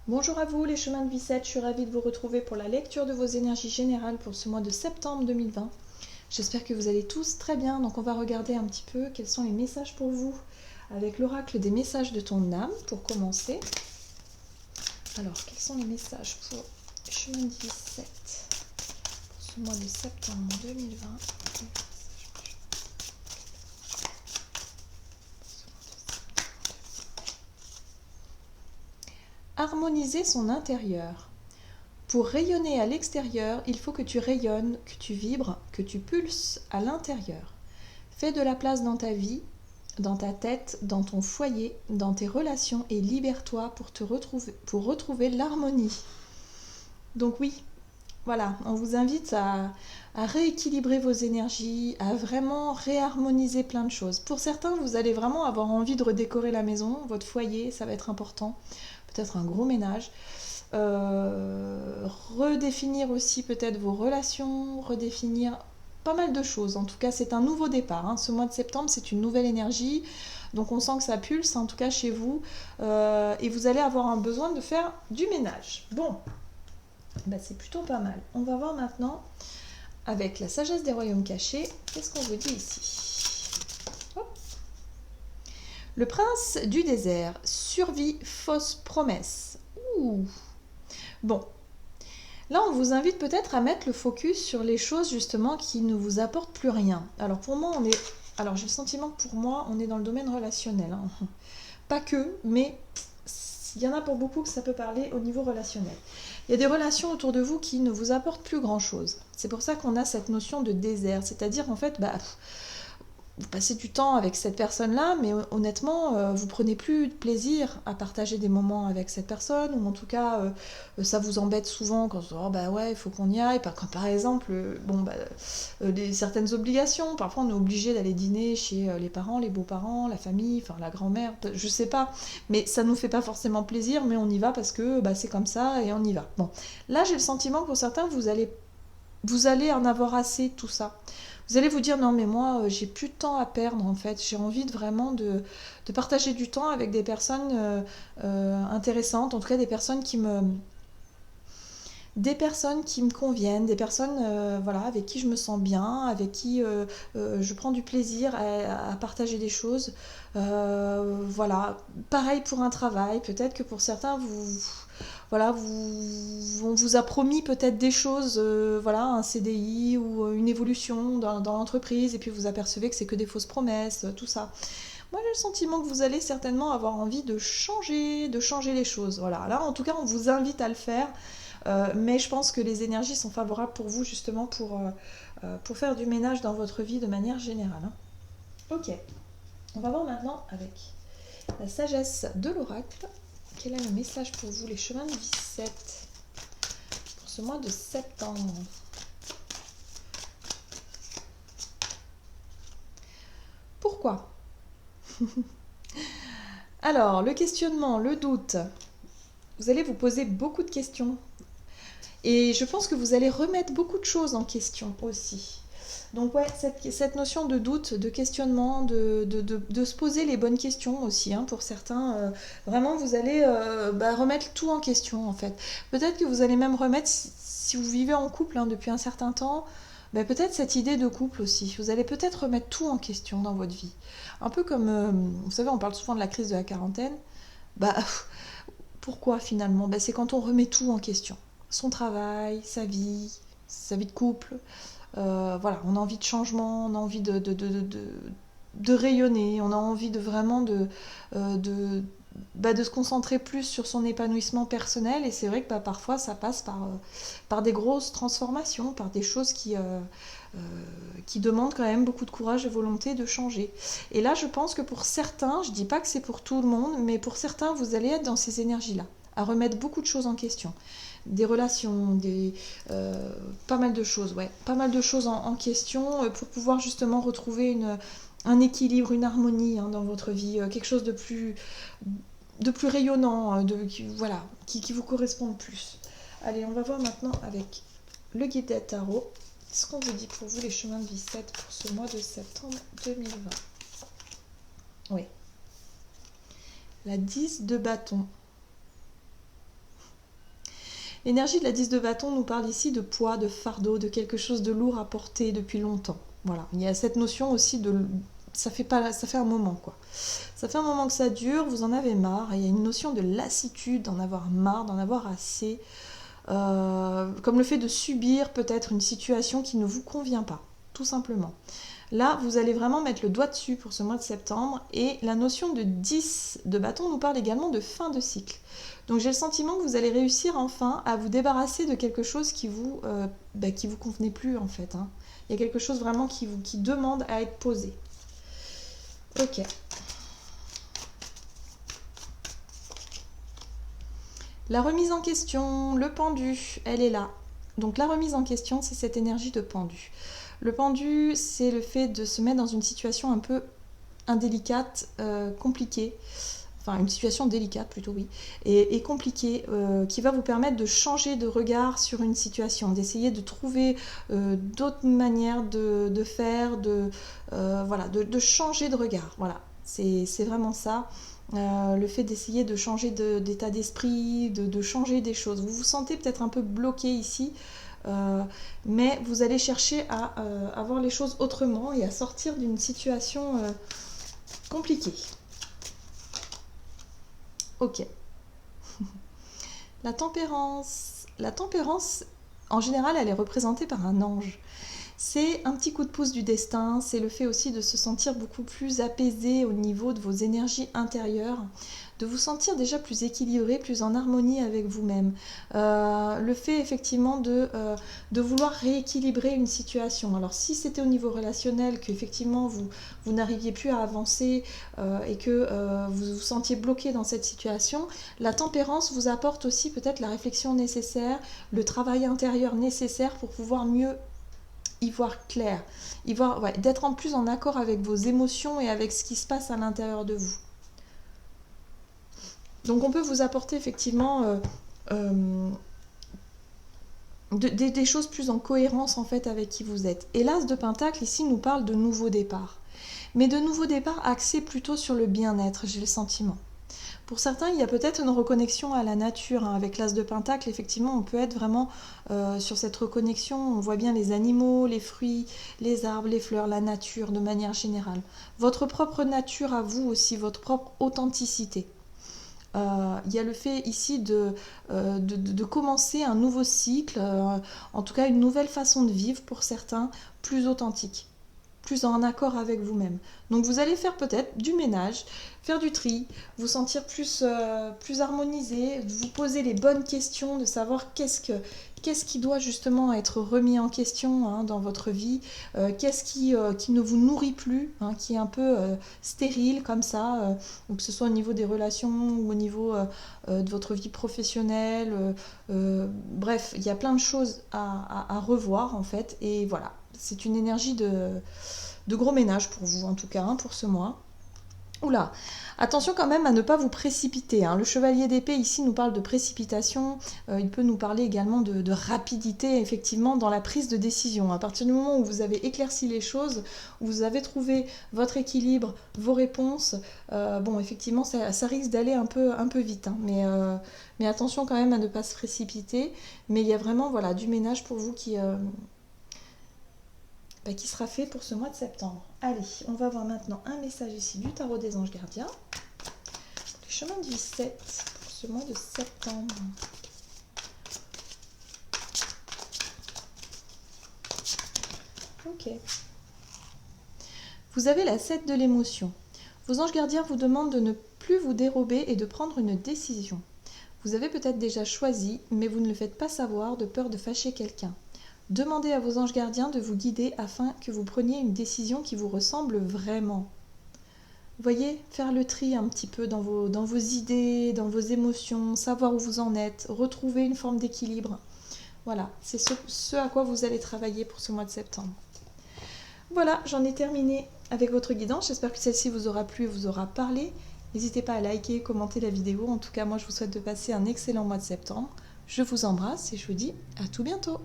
Bonjour à vous les chemins de vie 7, je suis ravie de vous retrouver pour la lecture de vos énergies générales pour ce mois de septembre 2020. J'espère que vous allez tous très bien, donc on va regarder un petit peu quels sont les messages pour vous avec l'oracle des messages de ton âme pour commencer. Alors, quels sont les messages pour les chemins de vie 7 pour ce mois de septembre 2020? Harmoniser son intérieur. Pour rayonner à l'extérieur, il faut que tu rayonnes, que tu vibres, que tu pulses à l'intérieur. Fais de la place dans ta vie, dans ta tête, dans ton foyer, dans tes relations et libère-toi pour retrouver l'harmonie. Donc oui, voilà, on vous invite à rééquilibrer vos énergies, à vraiment réharmoniser plein de choses. Pour certains, vous allez vraiment avoir envie de redécorer la maison, votre foyer, ça va être important. Peut-être un gros ménage. Redéfinir aussi peut-être vos relations, redéfinir pas mal de choses. En tout cas, c'est un nouveau départ. Ce mois de septembre, c'est une nouvelle énergie. Donc on sent que ça pulse, en tout cas chez vous. Et vous allez avoir un besoin de faire du ménage. Bon, c'est plutôt pas mal. On va voir maintenant, avec la sagesse des royaumes cachés, qu'est-ce qu'on vous dit ici. Hop. Le prince du désert, survie, fausse promesse. Ouh. Bon, là, on vous invite peut-être à mettre le focus sur les choses justement qui ne vous apportent plus rien. Alors pour moi, j'ai le sentiment que pour moi, on est dans le domaine relationnel. Pas que, mais il y en a pour beaucoup que ça peut parler au niveau relationnel. Il y a des relations autour de vous qui ne vous apportent plus grand-chose. C'est pour ça qu'on a cette notion de désert, c'est-à-dire en fait, vous passez du temps avec cette personne-là, mais honnêtement, vous prenez plus de plaisir à partager des moments avec cette personne, ou en tout cas, ça vous embête souvent quand oh bah ouais, il faut qu'on y aille. Quand par exemple, certaines obligations, parfois on est obligé d'aller dîner chez les parents, les beaux-parents, la famille, enfin la grand-mère, je sais pas, mais ça nous fait pas forcément plaisir, mais on y va parce que c'est comme ça et on y va. Bon, là j'ai le sentiment que pour certains, vous allez en avoir assez de tout ça. Vous allez vous dire non mais moi j'ai plus de temps à perdre en fait, j'ai envie de partager du temps avec des personnes intéressantes, en tout cas des personnes qui me conviennent, des personnes voilà, avec qui je me sens bien, avec qui je prends du plaisir à partager des choses. Voilà, pareil pour un travail, peut-être que pour certains voilà, on vous a promis peut-être des choses, voilà, un CDI ou une évolution dans l'entreprise, et puis vous apercevez que c'est que des fausses promesses, tout ça. Moi, j'ai le sentiment que vous allez certainement avoir envie de changer les choses. Voilà, là, en tout cas, on vous invite à le faire, mais je pense que les énergies sont favorables pour vous, justement, pour faire du ménage dans votre vie de manière générale. Ok, on va voir maintenant avec la sagesse de l'oracle. Quel est le message pour vous, les chemins de vie 7 pour ce mois de septembre? Pourquoi? Alors, le questionnement, le doute. Vous allez vous poser beaucoup de questions. Et je pense que vous allez remettre beaucoup de choses en question aussi. Donc ouais, cette notion de doute, de questionnement, de se poser les bonnes questions aussi, pour certains, vraiment vous allez remettre tout en question en fait. Peut-être que vous allez même remettre, si vous vivez en couple depuis un certain temps, peut-être cette idée de couple aussi. Vous allez peut-être remettre tout en question dans votre vie. Un peu comme, vous savez, on parle souvent de la crise de la quarantaine. Bah, pourquoi finalement? C'est quand on remet tout en question. Son travail, sa vie de couple. Voilà, on a envie de changement, on a envie de rayonner, on a envie de vraiment de se concentrer plus sur son épanouissement personnel. Et c'est vrai que parfois ça passe par des grosses transformations, par des choses qui demandent quand même beaucoup de courage et volonté de changer. Et là, je pense que pour certains, je dis pas que c'est pour tout le monde, mais pour certains, vous allez être dans ces énergies-là, à remettre beaucoup de choses en question. Des relations, pas mal de choses, ouais. Pas mal de choses en question pour pouvoir justement retrouver un équilibre, une harmonie dans votre vie, quelque chose de plus rayonnant, voilà, qui vous corresponde plus. Allez, on va voir maintenant avec le guide des tarot. Qu'est-ce qu'on vous dit pour vous, les chemins de vie 7 pour ce mois de septembre 2020? Oui. La 10 de bâton. L'énergie de la 10 de bâton nous parle ici de poids, de fardeau, de quelque chose de lourd à porter depuis longtemps. Voilà, il y a cette notion aussi de... ça fait un moment quoi. Ça fait un moment que ça dure, vous en avez marre, et il y a une notion de lassitude, d'en avoir marre, d'en avoir assez, comme le fait de subir peut-être une situation qui ne vous convient pas, tout simplement. Là, vous allez vraiment mettre le doigt dessus pour ce mois de septembre, et la notion de 10 de bâton nous parle également de fin de cycle. Donc j'ai le sentiment que vous allez réussir enfin à vous débarrasser de quelque chose qui vous convenait plus en fait. Hein. Il y a quelque chose vraiment qui demande à être posé. Ok. La remise en question, le pendu, elle est là. Donc la remise en question, c'est cette énergie de pendu. Le pendu, c'est le fait de se mettre dans une situation un peu indélicate, compliquée. Enfin, une situation délicate plutôt, oui, et compliquée, qui va vous permettre de changer de regard sur une situation, d'essayer de trouver d'autres manières de faire, voilà, de changer de regard. Voilà, c'est vraiment ça. Le fait d'essayer de changer d'état d'esprit, de changer des choses. Vous vous sentez peut-être un peu bloqué ici, mais vous allez chercher à voir les choses autrement et à sortir d'une situation compliquée. Ok. La tempérance. La tempérance, en général, elle est représentée par un ange. C'est un petit coup de pouce du destin, c'est le fait aussi de se sentir beaucoup plus apaisé au niveau de vos énergies intérieures, de vous sentir déjà plus équilibré, plus en harmonie avec vous-même. Le fait effectivement de vouloir rééquilibrer une situation. Alors si c'était au niveau relationnel, qu'effectivement vous n'arriviez plus à avancer et que vous vous sentiez bloqué dans cette situation, la tempérance vous apporte aussi peut-être la réflexion nécessaire, le travail intérieur nécessaire pour pouvoir mieux y voir clair, d'être en plus en accord avec vos émotions et avec ce qui se passe à l'intérieur de vous. Donc on peut vous apporter effectivement des choses plus en cohérence en fait avec qui vous êtes. Et l'As de Pentacle ici nous parle de nouveaux départs. Mais de nouveaux départs axés plutôt sur le bien-être, j'ai le sentiment. Pour certains, il y a peut-être une reconnexion à la nature. Hein. Avec l'As de Pentacle, effectivement, on peut être vraiment sur cette reconnexion. On voit bien les animaux, les fruits, les arbres, les fleurs, la nature de manière générale. Votre propre nature à vous aussi, votre propre authenticité. Il y a le fait ici de commencer un nouveau cycle, en tout cas une nouvelle façon de vivre pour certains, plus authentique, plus en accord avec vous-même. Donc vous allez faire peut-être du ménage, faire du tri, vous sentir plus harmonisé, vous poser les bonnes questions, de savoir qu'est-ce qui doit justement être remis en question hein, dans votre vie, qu'est-ce qui ne vous nourrit plus, hein, qui est un peu stérile comme ça, que ce soit au niveau des relations ou au niveau de votre vie professionnelle. Bref, il y a plein de choses à revoir en fait, et voilà. C'est une énergie de gros ménage pour vous, en tout cas, hein, pour ce mois. Oula, attention quand même à ne pas vous précipiter. Hein. Le chevalier d'épée ici nous parle de précipitation. Il peut nous parler également de rapidité, effectivement, dans la prise de décision. À partir du moment où vous avez éclairci les choses, où vous avez trouvé votre équilibre, vos réponses, bon, effectivement, ça risque d'aller un peu vite. Hein. Mais attention quand même à ne pas se précipiter. Mais il y a vraiment voilà, du ménage pour vous qui sera fait pour ce mois de septembre. Allez, on va voir maintenant un message ici du tarot des anges gardiens. Les chemins de vie 7 pour ce mois de septembre. Ok. Vous avez la 7 de l'émotion. Vos anges gardiens vous demandent de ne plus vous dérober et de prendre une décision. Vous avez peut-être déjà choisi, mais vous ne le faites pas savoir de peur de fâcher quelqu'un. Demandez à vos anges gardiens de vous guider afin que vous preniez une décision qui vous ressemble vraiment. Voyez, faire le tri un petit peu dans vos idées, dans vos émotions, savoir où vous en êtes, retrouver une forme d'équilibre. Voilà, c'est ce à quoi vous allez travailler pour ce mois de septembre. Voilà, j'en ai terminé avec votre guidance. J'espère que celle-ci vous aura plu et vous aura parlé. N'hésitez pas à liker, commenter la vidéo. En tout cas, moi, je vous souhaite de passer un excellent mois de septembre. Je vous embrasse et je vous dis à tout bientôt.